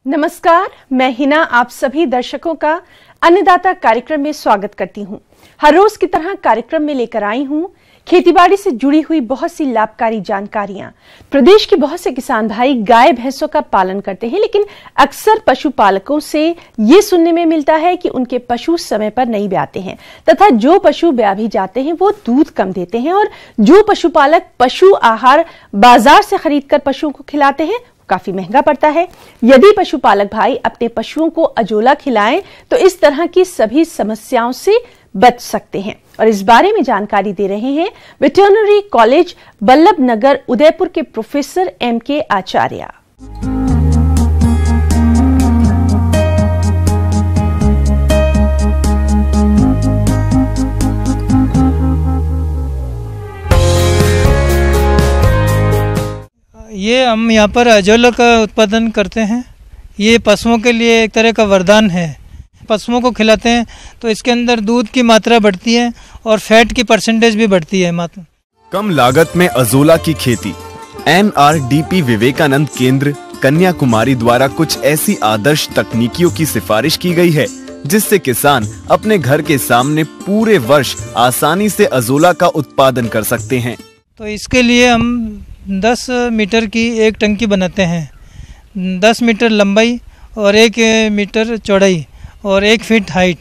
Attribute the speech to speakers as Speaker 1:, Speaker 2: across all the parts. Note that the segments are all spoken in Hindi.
Speaker 1: नमस्कार, मैं हिना आप सभी दर्शकों का अन्नदाता कार्यक्रम में स्वागत करती हूं। हर रोज की तरह कार्यक्रम में लेकर आई हूं खेतीबाड़ी से जुड़ी हुई बहुत सी लाभकारी जानकारियां। प्रदेश के बहुत से किसान भाई गाय भैंसों का पालन करते हैं, लेकिन अक्सर पशुपालकों से ये सुनने में मिलता है कि उनके पशु समय पर नहीं ब्याते हैं तथा जो पशु ब्याह भी जाते हैं वो दूध कम देते हैं और जो पशुपालक पशु आहार बाजार से खरीदकर पशुओं को खिलाते हैं काफी महंगा पड़ता है। यदि पशुपालक भाई अपने पशुओं को अजोला खिलाएं तो इस तरह की सभी समस्याओं से बच सकते हैं और इस बारे में जानकारी दे रहे हैं वेटरनरी कॉलेज बल्लभ नगर उदयपुर के प्रोफेसर M.K. आचार्य।
Speaker 2: ये हम यहाँ पर अजोला का उत्पादन करते हैं। ये पशुओं के लिए एक तरह का वरदान है। पशुओं को खिलाते हैं तो इसके अंदर दूध की मात्रा बढ़ती है और फैट की परसेंटेज भी बढ़ती है। मात्रा
Speaker 3: कम लागत में अजोला की खेती। NRDP विवेकानंद केंद्र कन्याकुमारी द्वारा कुछ ऐसी आदर्श तकनीकियों की सिफारिश की गई है जिससे किसान अपने घर के सामने पूरे वर्ष आसानी से अजोला का उत्पादन कर सकते हैं।
Speaker 2: तो इसके लिए हम 10 मीटर की एक टंकी बनाते हैं। 10 मीटर लंबाई और 1 मीटर चौड़ाई और 1 फीट हाइट।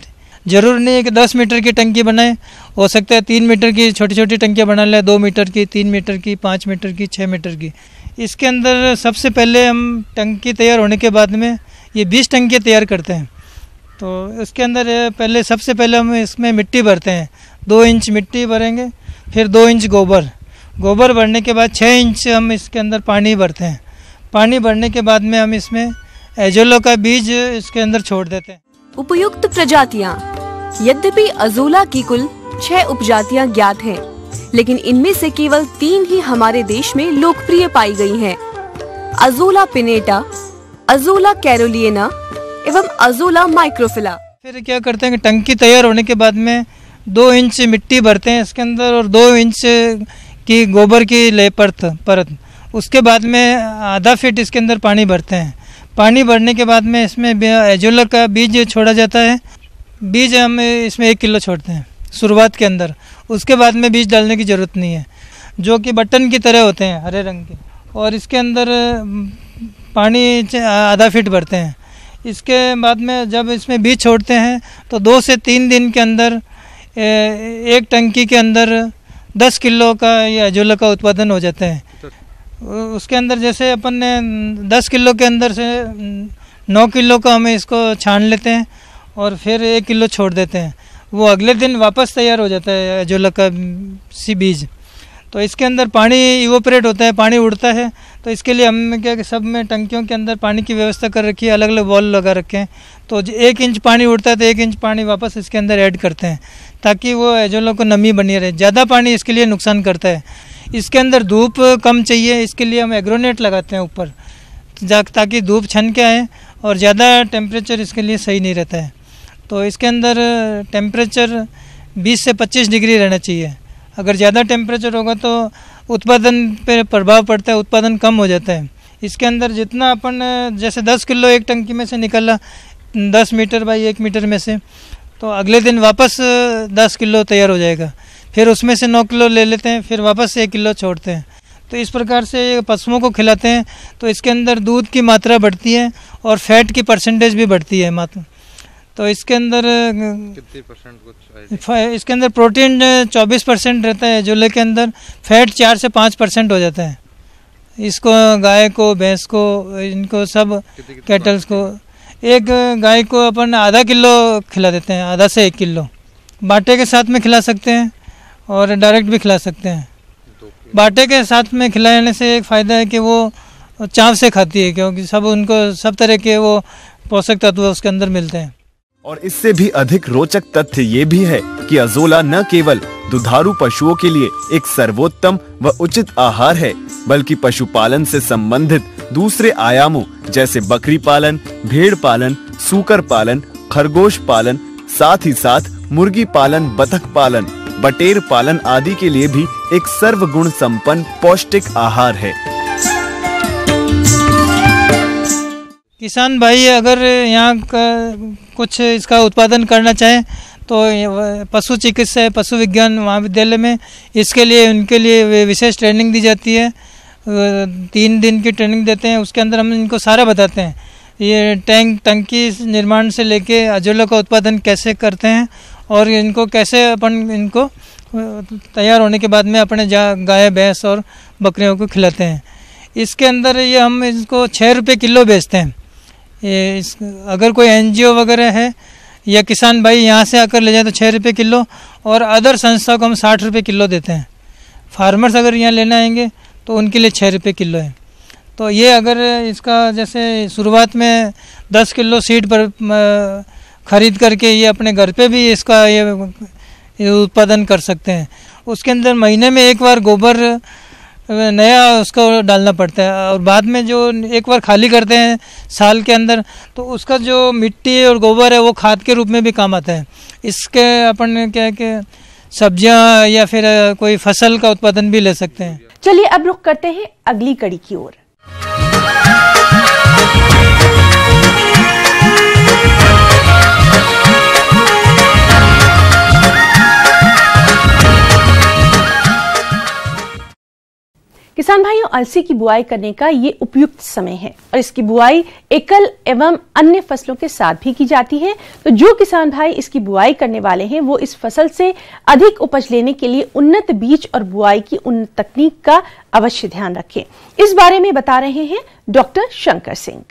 Speaker 2: जरूर नहीं है कि 10 मीटर की टंकी बनाएं, हो सकता है 3 मीटर की छोटी छोटी टंकियाँ बना लें, 2 मीटर की, 3 मीटर की, 5 मीटर की, 6 मीटर की। इसके अंदर सबसे पहले हम टंकी तैयार होने के बाद में ये 20 टंकियाँ तैयार करते हैं। तो इसके अंदर सबसे पहले हम इसमें मिट्टी भरते हैं। 2 इंच मिट्टी भरेंगे, फिर 2 इंच गोबर भरने के बाद 6 इंच हम इसके अंदर पानी भरते हैं। पानी भरने के बाद में हम इसमें अजोला का बीज इसके अंदर छोड़ देते हैं।
Speaker 4: उपयुक्त प्रजातियां। यद्यपि अजोला की कुल 6 उपजातियां ज्ञात हैं, लेकिन इनमें से केवल 3 ही हमारे देश में लोकप्रिय पाई गई हैं। अजोला पिनेटा, अजोला कैरोलिना एवं अजोला माइक्रोफिला।
Speaker 2: फिर क्या करते हैं कि टंकी तैयार होने के बाद में 2 इंच मिट्टी भरते हैं इसके अंदर और 2 इंच की गोबर की परत। उसके बाद में आधा फीट इसके अंदर पानी भरते हैं। पानी भरने के बाद में इसमें अजोला का बीज छोड़ा जाता है। बीज हम इसमें 1 किलो छोड़ते हैं शुरुआत के अंदर। उसके बाद में बीज डालने की ज़रूरत नहीं है, जो कि बटन की तरह होते हैं हरे रंग के। और इसके अंदर पानी आधा फीट भरते हैं। इसके बाद में जब इसमें बीज छोड़ते हैं तो 2 से 3 दिन के अंदर एक टंकी के अंदर 10 किलो का ये अजोला का उत्पादन हो जाता है। उसके अंदर जैसे अपन ने 10 किलो के अंदर से 9 किलो का हमें इसको छान लेते हैं और फिर 1 किलो छोड़ देते हैं। वो अगले दिन वापस तैयार हो जाता है अजोला का बीज। तो इसके अंदर पानी इवोपरेट होता है, पानी उड़ता है। तो इसके लिए हमने क्या कि सब में टंकियों के अंदर पानी की व्यवस्था कर रखी है, अलग अलग वॉल लगा रखे हैं। तो 1 इंच पानी उड़ता है तो 1 इंच पानी वापस इसके अंदर ऐड करते हैं ताकि वो अजोला को नमी बनी रहे। ज़्यादा पानी इसके लिए नुकसान करता है। इसके अंदर धूप कम चाहिए, इसके लिए हम एग्रोनेट लगाते हैं ऊपर ताकि धूप छन के आए और ज़्यादा टेम्परेचर इसके लिए सही नहीं रहता है। तो इसके अंदर टेम्परेचर 20 से 25 डिग्री रहना चाहिए। अगर ज़्यादा टेम्परेचर होगा तो उत्पादन पे प्रभाव पड़ता है, उत्पादन कम हो जाता है। इसके अंदर जितना अपन जैसे 10 किलो एक टंकी में से निकला 10 मीटर बाई 1 मीटर में से, तो अगले दिन वापस 10 किलो तैयार हो जाएगा। फिर उसमें से 9 किलो ले लेते हैं, फिर वापस 1 किलो छोड़ते हैं। तो इस प्रकार से पशुओं को खिलाते हैं तो इसके अंदर दूध की मात्रा बढ़ती है और फैट की परसेंटेज भी बढ़ती है मात्रा। तो इसके अंदर
Speaker 5: कितनी परसेंट कुछ
Speaker 2: इसके अंदर प्रोटीन 24% रहता है अजोले के अंदर। फैट 4 से 5% हो जाता है। इसको गाय को, भैंस को, इनको सब कैटल्स को, एक गाय को अपन आधा किलो खिला देते हैं, आधा से 1 किलो। बाटे के साथ में खिला सकते हैं और डायरेक्ट भी खिला सकते हैं। बाटे के साथ में खिलाने से एक फ़ायदा है कि वो चाव से खाती है, क्योंकि उनको सब तरह के वो पोषक तत्व उसके अंदर मिलते हैं।
Speaker 3: और इससे भी अधिक रोचक तथ्य ये भी है कि अजोला न केवल दुधारू पशुओं के लिए एक सर्वोत्तम व उचित आहार है, बल्कि पशुपालन से संबंधित दूसरे आयामों जैसे बकरी पालन, भेड़ पालन, सूकर पालन, खरगोश पालन, साथ ही साथ मुर्गी पालन, बतख पालन, बटेर पालन आदि के लिए भी एक सर्वगुण संपन्न पौष्टिक आहार है।
Speaker 2: किसान भाई अगर यहाँ कुछ इसका उत्पादन करना चाहें तो पशु चिकित्सा पशु विज्ञान महाविद्यालय में इसके लिए उनके लिए विशेष ट्रेनिंग दी जाती है। 3 दिन की ट्रेनिंग देते हैं, उसके अंदर हम इनको सारा बताते हैं। ये टंकी निर्माण से लेके अजोला का उत्पादन कैसे करते हैं और इनको कैसे इनको तैयार होने के बाद में अपने गाय भैंस और बकरियों को खिलाते हैं। इसके अंदर ये हम इसको 6 रुपये किलो बेचते हैं। अगर कोई NGO वगैरह है या किसान भाई यहाँ से आकर ले जाए तो 6 रुपये किलो, और अदर संस्था को हम 60 रुपये किलो देते हैं। फार्मर्स अगर यहाँ लेना आएंगे तो उनके लिए 6 रुपये किलो है। तो ये अगर इसका जैसे शुरुआत में 10 किलो सीड पर ख़रीद करके ये अपने घर पे भी इसका ये उत्पादन कर सकते हैं। उसके अंदर महीने में एक बार गोबर नया उसको डालना पड़ता है, और बाद में जो एक बार खाली करते हैं साल के अंदर तो उसका जो मिट्टी और गोबर है वो खाद के रूप में भी काम आता है। इसके अपन क्या है कि सब्जियां या फिर कोई फसल का उत्पादन भी ले सकते हैं।
Speaker 1: चलिए अब रुख करते हैं अगली कड़ी की ओर। किसान भाइयों, अलसी की बुआई करने का ये उपयुक्त समय है और इसकी बुआई एकल एवं अन्य फसलों के साथ भी की जाती है। तो जो किसान भाई इसकी बुआई करने वाले हैं वो इस फसल से अधिक उपज लेने के लिए उन्नत बीज और बुआई की उन्नत तकनीक का अवश्य ध्यान रखें। इस बारे में बता रहे हैं डॉक्टर शंकर सिंह।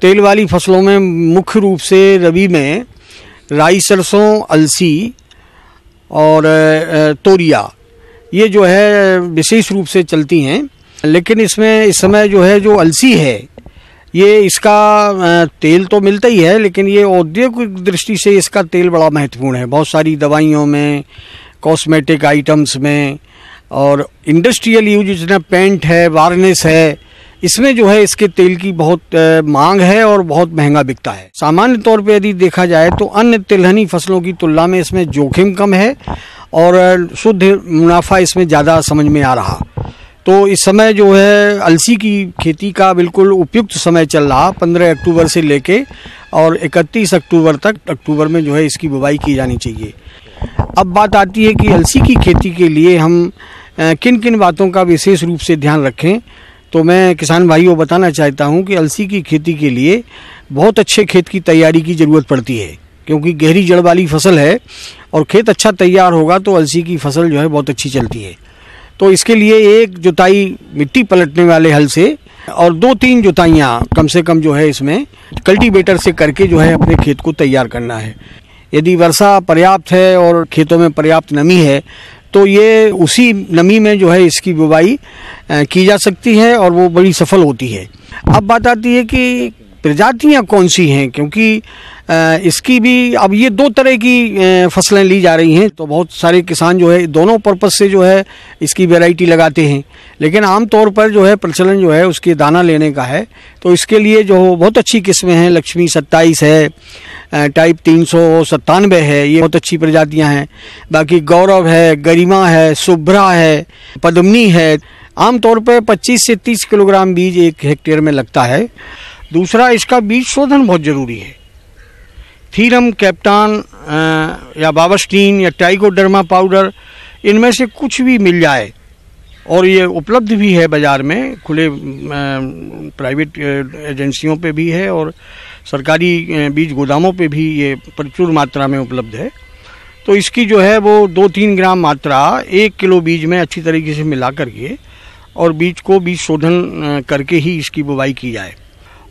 Speaker 6: तेल वाली फसलों में मुख्य रूप से रबी में राई, सरसों, अलसी और तोरिया ये जो है विशेष रूप से चलती हैं। लेकिन इसमें इस समय जो है जो अलसी है ये इसका तेल तो मिलता ही है, लेकिन ये औद्योगिक दृष्टि से इसका तेल बड़ा महत्वपूर्ण है। बहुत सारी दवाइयों में, कॉस्मेटिक आइटम्स में और इंडस्ट्रियल यूज जितना पेंट है, वार्निश है, इसमें जो है इसके तेल की बहुत मांग है और बहुत महंगा बिकता है। सामान्य तौर पे यदि देखा जाए तो अन्य तिलहनी फसलों की तुलना में इसमें जोखिम कम है और शुद्ध मुनाफा इसमें ज़्यादा समझ में आ रहा। तो इस समय जो है अलसी की खेती का बिल्कुल उपयुक्त समय चल रहा। 15 अक्टूबर से लेके और 31 अक्टूबर तक, अक्टूबर में जो है इसकी बुवाई की जानी चाहिए। अब बात आती है कि अलसी की खेती के लिए हम किन किन बातों का विशेष रूप से ध्यान रखें। तो मैं किसान भाइयों बताना चाहता हूं कि अलसी की खेती के लिए बहुत अच्छे खेत की तैयारी की ज़रूरत पड़ती है, क्योंकि गहरी जड़ वाली फसल है और खेत अच्छा तैयार होगा तो अलसी की फसल जो है बहुत अच्छी चलती है। तो इसके लिए एक जुताई मिट्टी पलटने वाले हल से और 2-3 जुताइयाँ कम से कम जो है इसमें कल्टीवेटर से करके जो है अपने खेत को तैयार करना है। यदि वर्षा पर्याप्त है और खेतों में पर्याप्त नमी है तो ये उसी नमी में जो है इसकी बुवाई की जा सकती है और वो बड़ी सफल होती है। अब बात आती है कि प्रजातियां कौन सी हैं, क्योंकि इसकी भी अब ये 2 तरह की फसलें ली जा रही हैं। तो बहुत सारे किसान जो है दोनों पर्पस से जो है इसकी वैरायटी लगाते हैं, लेकिन आमतौर पर जो है प्रचलन जो है उसके दाना लेने का है। तो इसके लिए जो बहुत अच्छी किस्में हैं, लक्ष्मी 27 है, टाइप 397 है, ये बहुत अच्छी प्रजातियां हैं। बाकी गौरव है, गरिमा है, शुभ्रा है, पद्मनी है। आमतौर पर 25 से 30 किलोग्राम बीज 1 हेक्टेयर में लगता है। दूसरा, इसका बीज शोधन बहुत ज़रूरी है। थीरम, कैप्टान या बावस्टीन या ट्राइकोडर्मा पाउडर, इनमें से कुछ भी मिल जाए और ये उपलब्ध भी है बाज़ार में, खुले प्राइवेट एजेंसियों पे भी है और सरकारी बीज गोदामों पे भी ये प्रचुर मात्रा में उपलब्ध है। तो इसकी जो है वो 2-3 ग्राम मात्रा 1 किलो बीज में अच्छी तरीके से मिला करके और बीज को बीज शोधन करके ही इसकी बुवाई की जाए।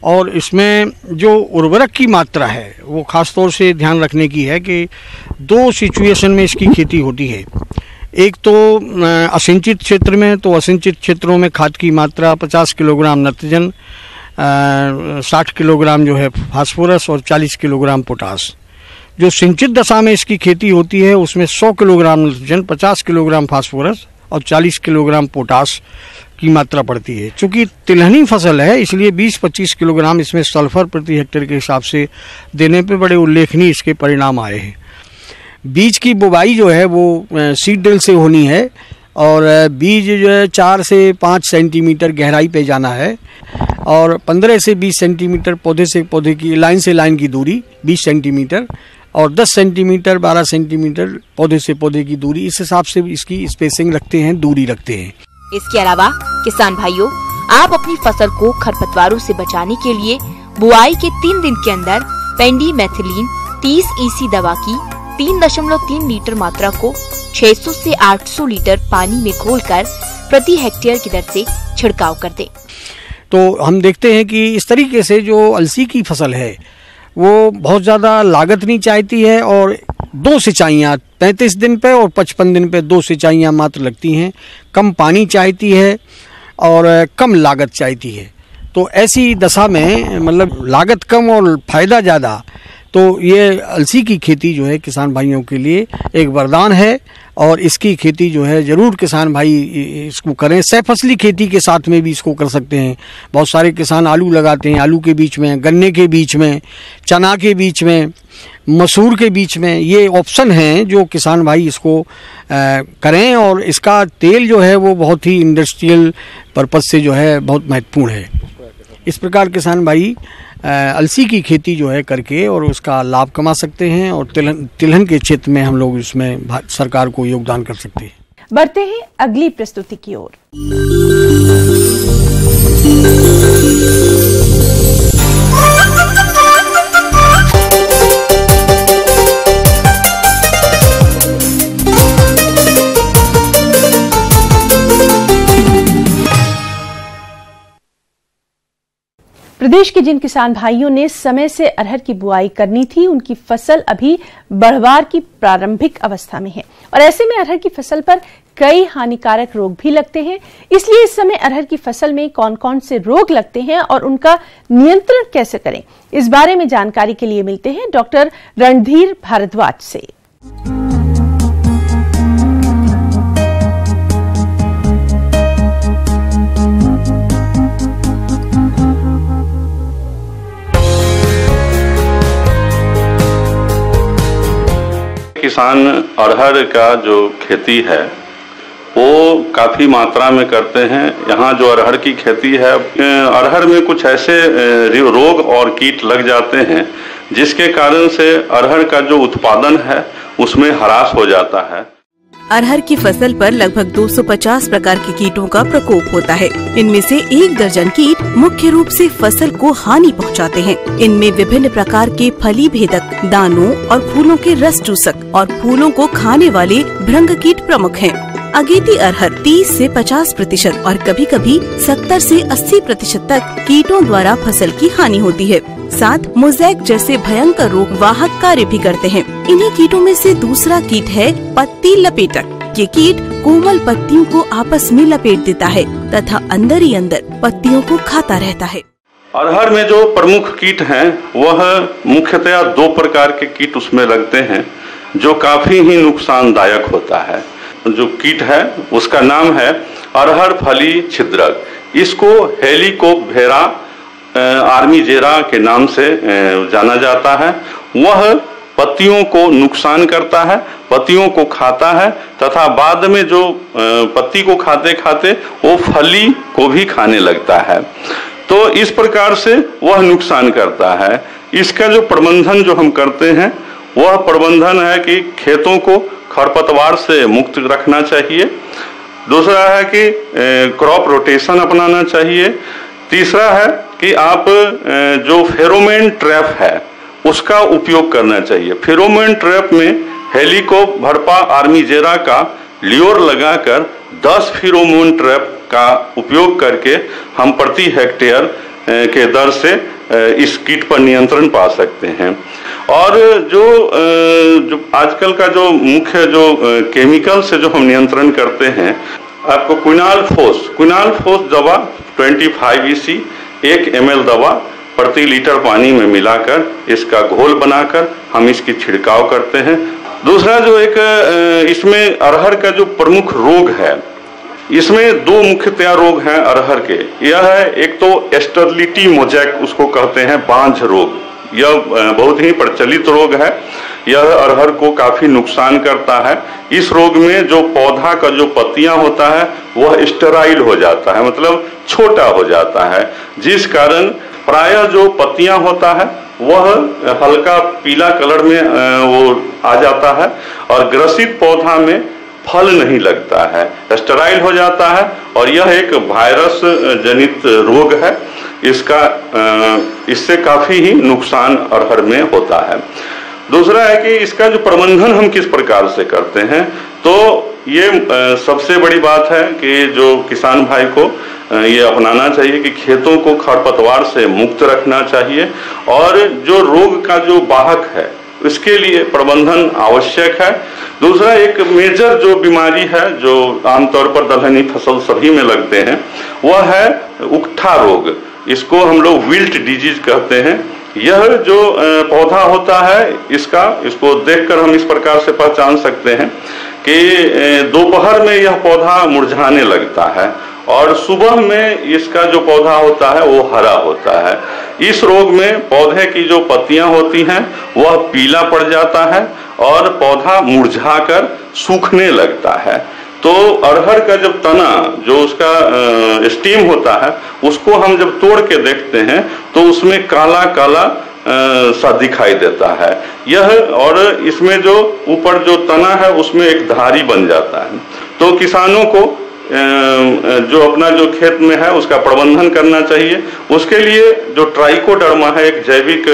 Speaker 6: और इसमें जो उर्वरक की मात्रा है वो ख़ास तौर से ध्यान रखने की है कि 2 सिचुएशन में इसकी खेती होती है। एक तो असिंचित क्षेत्र में, तो असिंचित क्षेत्रों में खाद की मात्रा 50 किलोग्राम नाइट्रोजन, 60 किलोग्राम जो है फास्फोरस और 40 किलोग्राम पोटास। जो सिंचित दशा में इसकी खेती होती है उसमें 100 किलोग्राम नाइट्रोजन, 50 किलोग्राम फास्फोरस और 40 किलोग्राम पोटास की मात्रा पड़ती है। चूँकि तिलहनी फसल है इसलिए 20-25 किलोग्राम इसमें सल्फर प्रति हेक्टेयर के हिसाब से देने पे बड़े उल्लेखनीय इसके परिणाम आए हैं। बीज की बुवाई जो है वो सीड ड्रिल से होनी है और बीज जो है 4 से 5 सेंटीमीटर गहराई पे जाना है और 15 से 20 सेंटीमीटर पौधे से पौधे की, लाइन से लाइन की दूरी 20 सेंटीमीटर और 10 सेंटीमीटर 12 सेंटीमीटर पौधे से पौधे की दूरी, इस हिसाब से इसकी स्पेसिंग रखते हैं, दूरी रखते हैं।
Speaker 7: इसके अलावा किसान भाइयों, आप अपनी फसल को खरपतवारों से बचाने के लिए बुआई के 3 दिन के अंदर पेंडीमेथिलीन 30 EC दवा की 3.3 लीटर मात्रा को 600 से 800 लीटर पानी में घोलकर प्रति हेक्टेयर की दर से छिड़काव कर दें।
Speaker 6: तो हम देखते हैं कि इस तरीके से जो अलसी की फसल है वो बहुत ज़्यादा लागत नहीं चाहती है और 2 सिंचाइयाँ 35 दिन पे और 55 दिन पे 2 सिंचाइयाँ मात्र लगती हैं। कम पानी चाहती है और कम लागत चाहती है। तो ऐसी दशा में मतलब लागत कम और फायदा ज़्यादा, तो ये अलसी की खेती जो है किसान भाइयों के लिए एक वरदान है और इसकी खेती जो है ज़रूर किसान भाई इसको करें। सहफसली खेती के साथ में भी इसको कर सकते हैं। बहुत सारे किसान आलू लगाते हैं, आलू के बीच में, गन्ने के बीच में, चना के बीच में, मसूर के बीच में, ये ऑप्शन हैं जो किसान भाई इसको करें और इसका तेल जो है वो बहुत ही इंडस्ट्रियल पर्पज़ से जो है बहुत महत्वपूर्ण है। इस प्रकार किसान भाई अलसी की खेती जो है करके और उसका लाभ कमा सकते हैं और तिलहन के क्षेत्र में हम लोग इसमें सरकार को योगदान कर सकते हैं।
Speaker 1: बढ़ते हैं अगली प्रस्तुति की ओर। प्रदेश के जिन किसान भाइयों ने समय से अरहर की बुआई करनी थी, उनकी फसल अभी बढ़वार की प्रारंभिक अवस्था में है और ऐसे में अरहर की फसल पर कई हानिकारक रोग भी लगते हैं। इसलिए इस समय अरहर की फसल में कौन कौन से रोग लगते हैं और उनका नियंत्रण कैसे करें, इस बारे में जानकारी के लिए मिलते हैं डॉक्टर रणधीर भारद्वाज से।
Speaker 8: किसान अरहर का जो खेती है वो काफ़ी मात्रा में करते हैं। यहाँ जो अरहर की खेती है, अरहर में कुछ ऐसे रोग और कीट लग जाते हैं जिसके कारण से अरहर का जो उत्पादन है उसमें ह्रास हो जाता है।
Speaker 4: अरहर की फसल पर लगभग 250 प्रकार के कीटों का प्रकोप होता है। इनमें से 1 दर्जन कीट मुख्य रूप से फसल को हानि पहुंचाते हैं। इनमें विभिन्न प्रकार के फली भेदक, दानों और फूलों के रस चूसक और फूलों को खाने वाले भृंग कीट प्रमुख हैं। अगेती अरहर 30 से 50% और कभी कभी 70 से 80% तक कीटों द्वारा फसल की हानि होती है। साथ मोज़ेक जैसे भयंकर रोग वाहक कार्य भी करते हैं। इन्हीं कीटों में से दूसरा कीट है पत्ती लपेटक। ये कीट कोमल पत्तियों को आपस में लपेट देता है तथा अंदर ही अंदर पत्तियों को खाता रहता है।
Speaker 8: अरहर में जो प्रमुख कीट हैं वह मुख्यतया 2 प्रकार के कीट उसमें लगते हैं जो काफी ही नुकसानदायक होता है। जो कीट है उसका नाम है अरहर फली छिद्रक। इसको हेलिकोबैक्टर आर्मीजेरा के नाम से जाना जाता है। वह पत्तियों को नुकसान करता है, पत्तियों को खाता है तथा बाद में जो पत्ती को खाते खाते वो फली को भी खाने लगता है। तो इस प्रकार से वह नुकसान करता है। इसका जो प्रबंधन जो हम करते हैं वह प्रबंधन है कि खेतों को खरपतवार से मुक्त रखना चाहिए। दूसरा है कि क्रॉप रोटेशन अपनाना चाहिए। तीसरा है कि आप जो फेरोमोन ट्रैप है उसका उपयोग करना चाहिए। फेरोमोन ट्रैप में हेलिकोबैक्टर आर्मीजेरा का ल्योर लगाकर 10 फेरोमोन ट्रैप का उपयोग करके हम प्रति हेक्टेयर के दर से इस कीट पर नियंत्रण पा सकते हैं। और जो आजकल का जो मुख्य जो केमिकल से जो हम नियंत्रण करते हैं, आपको क्विनालफोस दवा 25 EC 1 ml दवा प्रति लीटर पानी में मिलाकर इसका घोल बनाकर हम इसकी छिड़काव करते हैं। दूसरा जो एक इसमें अरहर का जो प्रमुख रोग है इसमें दो मुख्यतया रोग हैं अरहर के। यह है एक तो स्टेरिलिटी मोजैक उसको कहते हैं, बांझ रोग। यह बहुत ही प्रचलित रोग है। यह अरहर को काफी नुकसान करता है। इस रोग में जो पौधा का जो पत्तियां होता है वह स्टेराइल हो जाता है, मतलब छोटा हो जाता है, जिस कारण प्रायः जो पत्तियां होता है वह हल्का पीला कलर में वो आ जाता है और ग्रसित पौधा में फल नहीं लगता है, स्टेराइल हो जाता है। और यह एक वायरस जनित रोग है। इससे काफी ही नुकसान अरहर में होता है। दूसरा है कि इसका जो प्रबंधन हम किस प्रकार से करते हैं, तो ये सबसे बड़ी बात है कि जो किसान भाई को ये अपनाना चाहिए कि खेतों को खरपतवार से मुक्त रखना चाहिए और जो रोग का जो वाहक है इसके लिए प्रबंधन आवश्यक है। दूसरा एक मेजर जो बीमारी है जो आमतौर पर दलहनी फसल सभी में लगते हैं वह है उकठा रोग। इसको हम लोग विल्ट डिजीज कहते हैं। यह जो पौधा होता है इसको देखकर हम इस प्रकार से पहचान सकते हैं कि दोपहर में यह पौधा मुरझाने लगता है और सुबह में इसका जो पौधा होता है वो हरा होता है। इस रोग में पौधे की जो पत्तियां होती हैं वह पीला पड़ जाता है और पौधा मुरझाकर सूखने लगता है। तो अरहर का जब तना जो उसका स्टीम होता है उसको हम जब तोड़ के देखते हैं तो उसमें काला काला सा दिखाई देता है यह, और इसमें जो ऊपर जो तना है उसमें एक धारी बन जाता है। तो किसानों को जो अपना जो खेत में है उसका प्रबंधन करना चाहिए। उसके लिए जो ट्राइकोडर्मा है, एक जैविक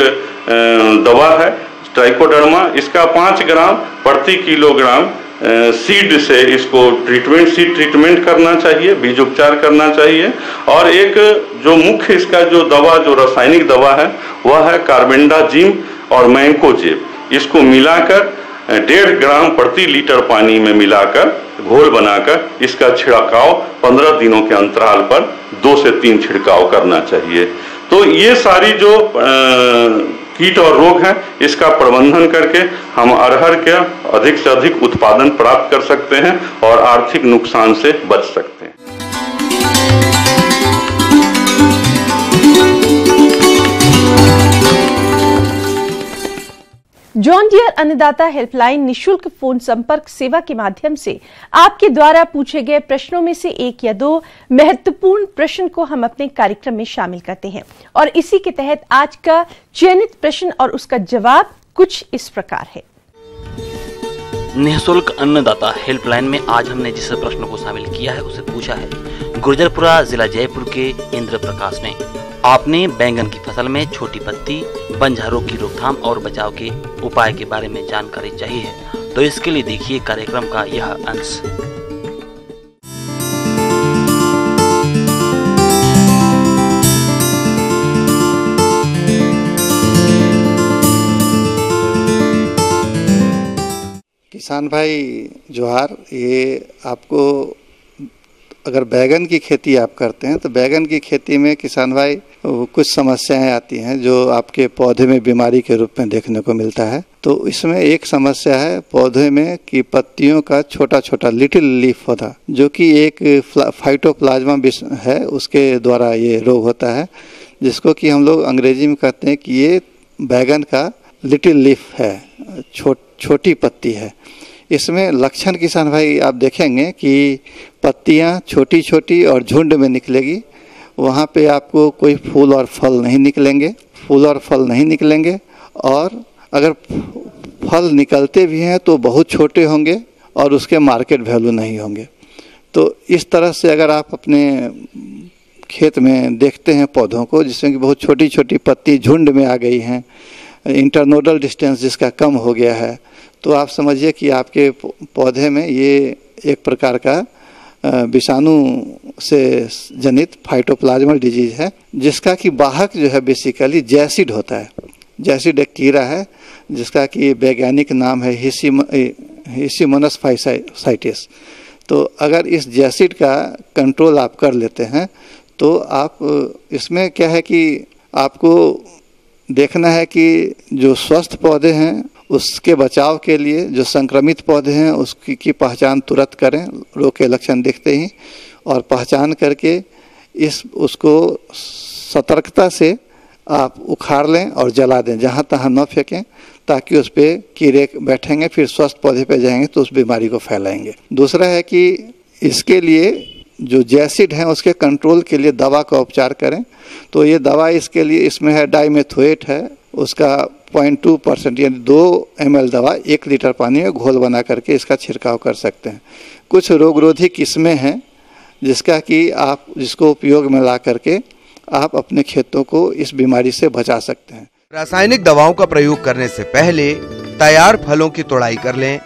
Speaker 8: दवा है ट्राइकोडर्मा, इसका 5 ग्राम प्रति किलोग्राम सीड से इसको सीड ट्रीटमेंट करना चाहिए, बीज उपचार करना चाहिए। और एक जो मुख्य इसका जो दवा जो रासायनिक दवा है वह है कार्बेंडाजिम और मैंकोजेब। इसको मिलाकर 1.5 ग्राम प्रति लीटर पानी में मिलाकर घोल बनाकर इसका छिड़काव 15 दिनों के अंतराल पर 2 से 3 छिड़काव करना चाहिए। तो ये सारी जो कीट और रोग हैं इसका प्रबंधन करके हम अरहर के अधिक से अधिक उत्पादन प्राप्त कर सकते हैं और आर्थिक नुकसान से बच सकते हैं।
Speaker 1: जॉन डियर अन्नदाता हेल्पलाइन निशुल्क फोन संपर्क सेवा के माध्यम से आपके द्वारा पूछे गए प्रश्नों में से 1 या 2 महत्वपूर्ण प्रश्न को हम अपने कार्यक्रम में शामिल करते हैं और इसी के तहत आज का चयनित प्रश्न और उसका जवाब कुछ इस प्रकार है।
Speaker 9: निःशुल्क अन्नदाता हेल्पलाइन में आज हमने जिस प्रश्न को शामिल किया है उसे पूछा है गुर्जरपुरा जिला जयपुर के इंद्र प्रकाश ने। आपने बैंगन की फसल में छोटी पत्ती बंझा रोग की रोकथाम और बचाव के उपाय के बारे में जानकारी चाहिए, तो इसके लिए देखिए कार्यक्रम का यह अंश।
Speaker 10: किसान भाई जोहार, ये आपको अगर बैगन की खेती आप करते हैं तो बैगन की खेती में किसान भाई कुछ समस्याएं आती हैं जो आपके पौधे में बीमारी के रूप में देखने को मिलता है। तो इसमें एक समस्या है पौधे में कि पत्तियों का छोटा छोटा लिटिल लीफ पौधा जो कि एक फाइटोप्लाज्मा है उसके द्वारा ये रोग होता है, जिसको कि हम लोग अंग्रेजी में कहते हैं कि ये बैगन का लिटिल लीफ है, छोटी पत्ती है। इसमें लक्षण किसान भाई आप देखेंगे कि पत्तियां छोटी छोटी और झुंड में निकलेगी, वहाँ पे आपको कोई फूल और फल नहीं निकलेंगे और अगर फल निकलते भी हैं तो बहुत छोटे होंगे और उसके मार्केट वैल्यू नहीं होंगे। तो इस तरह से अगर आप अपने खेत में देखते हैं पौधों को जिसमें कि बहुत छोटी छोटी पत्ती झुंड में आ गई हैं, इंटरनोडल डिस्टेंस जिसका कम हो गया है, तो आप समझिए कि आपके पौधे में ये एक प्रकार का विषाणु से जनित फाइटोप्लाज्मल डिजीज है, जिसका कि वाहक जो है बेसिकली जैसिड होता है। जैसिड एक कीड़ा है जिसका कि वैज्ञानिक नाम है हिसिमोनस फाइसाइटिस। तो अगर इस जैसिड का कंट्रोल आप कर लेते हैं तो आप इसमें क्या है कि आपको देखना है कि जो स्वस्थ पौधे हैं उसके बचाव के लिए जो संक्रमित पौधे हैं उसकी पहचान तुरंत करें रोग के लक्षण दिखते ही, और पहचान करके उसको सतर्कता से आप उखाड़ लें और जला दें, जहाँ तहाँ न फेंकें, ताकि उस पर कीड़े बैठेंगे, फिर स्वस्थ पौधे पे जाएंगे तो उस बीमारी को फैलाएंगे। दूसरा है कि इसके लिए जो जैसिड है उसके कंट्रोल के लिए दवा का उपचार करें। तो ये दवा इसके लिए इसमें है डाइमेथोएट है, उसका 0.2% यानी 2 ml दवा 1 लीटर पानी में घोल बना करके इसका छिड़काव कर सकते हैं। कुछ रोगरोधी किस्में हैं जिसको उपयोग में ला करके आप अपने खेतों को इस बीमारी से बचा सकते हैं।
Speaker 11: रासायनिक दवाओं का प्रयोग करने से पहले तैयार फलों की तोड़ाई कर लें,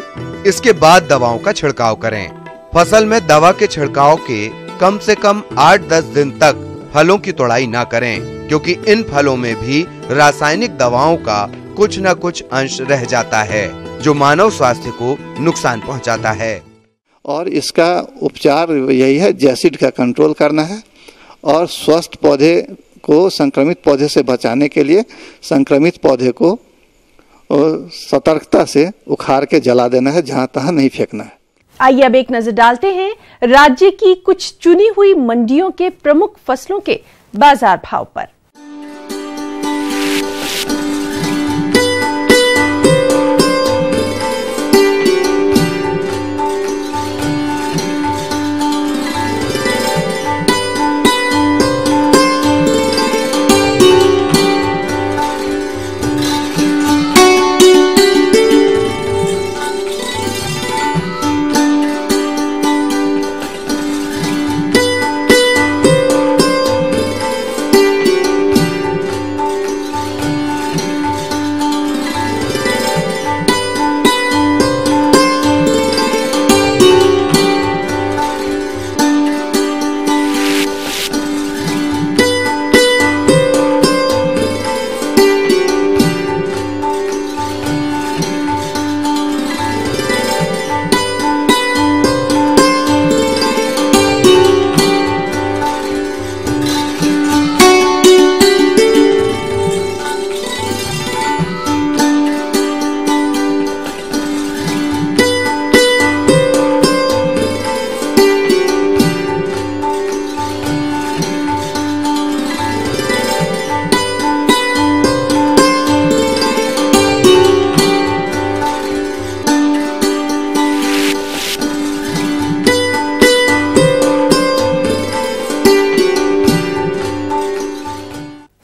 Speaker 11: इसके बाद दवाओं का छिड़काव करें। फसल में दवा के छिड़काव के कम से कम 8-10 दिन तक फलों की तोड़ाई न करें, क्योंकि इन फलों में भी रासायनिक दवाओं का कुछ न कुछ अंश रह जाता है जो मानव स्वास्थ्य को नुकसान पहुंचाता है।
Speaker 10: और इसका उपचार यही है, जैसिड का कंट्रोल करना है और स्वस्थ पौधे को संक्रमित पौधे से बचाने के लिए संक्रमित पौधे को सतर्कता से उखाड़ के जला देना है, जहां तहां नहीं फेंकना है।
Speaker 1: आइए अब एक नजर डालते हैं राज्य की कुछ चुनी हुई मंडियों के प्रमुख फसलों के बाजार भाव पर।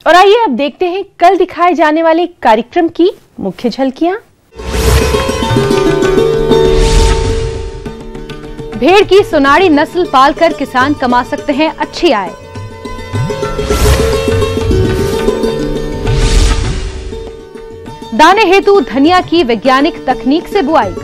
Speaker 1: और आइए अब देखते हैं कल दिखाए जाने वाले कार्यक्रम की मुख्य झलकियां। भेड़ की सोनारी नस्ल पालकर किसान कमा सकते हैं अच्छी आय। दाने हेतु धनिया की वैज्ञानिक तकनीक से बुआई।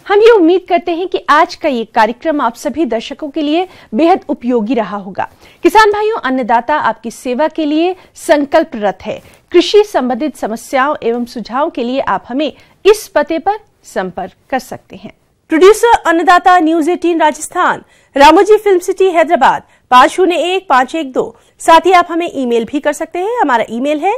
Speaker 1: हम ये उम्मीद करते हैं कि आज का ये कार्यक्रम आप सभी दर्शकों के लिए बेहद उपयोगी रहा होगा। किसान भाइयों, अन्नदाता आपकी सेवा के लिए संकल्परत है। कृषि संबंधित समस्याओं एवं सुझावों के लिए आप हमें इस पते पर संपर्क कर सकते हैं। प्रोड्यूसर अन्नदाता news 18 Rajasthan, Ramoji film city Hyderabad 501512। साथ ही आप हमें ईमेल भी कर सकते हैं। हमारा ईमेल है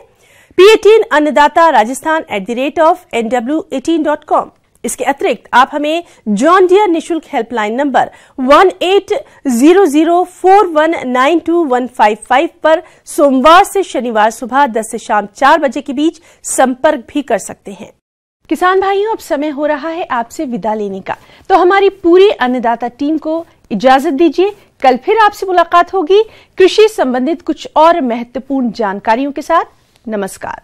Speaker 1: p18annadattarajasthan@nw18.com। इसके अतिरिक्त आप हमें जॉन डियर निशुल्क हेल्पलाइन नंबर 1800419215 पर सोमवार से शनिवार सुबह 10 से शाम 4 बजे के बीच संपर्क भी कर सकते हैं। किसान भाइयों, अब समय हो रहा है आपसे विदा लेने का, तो हमारी पूरी अन्नदाता टीम को इजाजत दीजिए। कल फिर आपसे मुलाकात होगी कृषि संबंधित कुछ और महत्वपूर्ण जानकारियों के साथ। नमस्कार।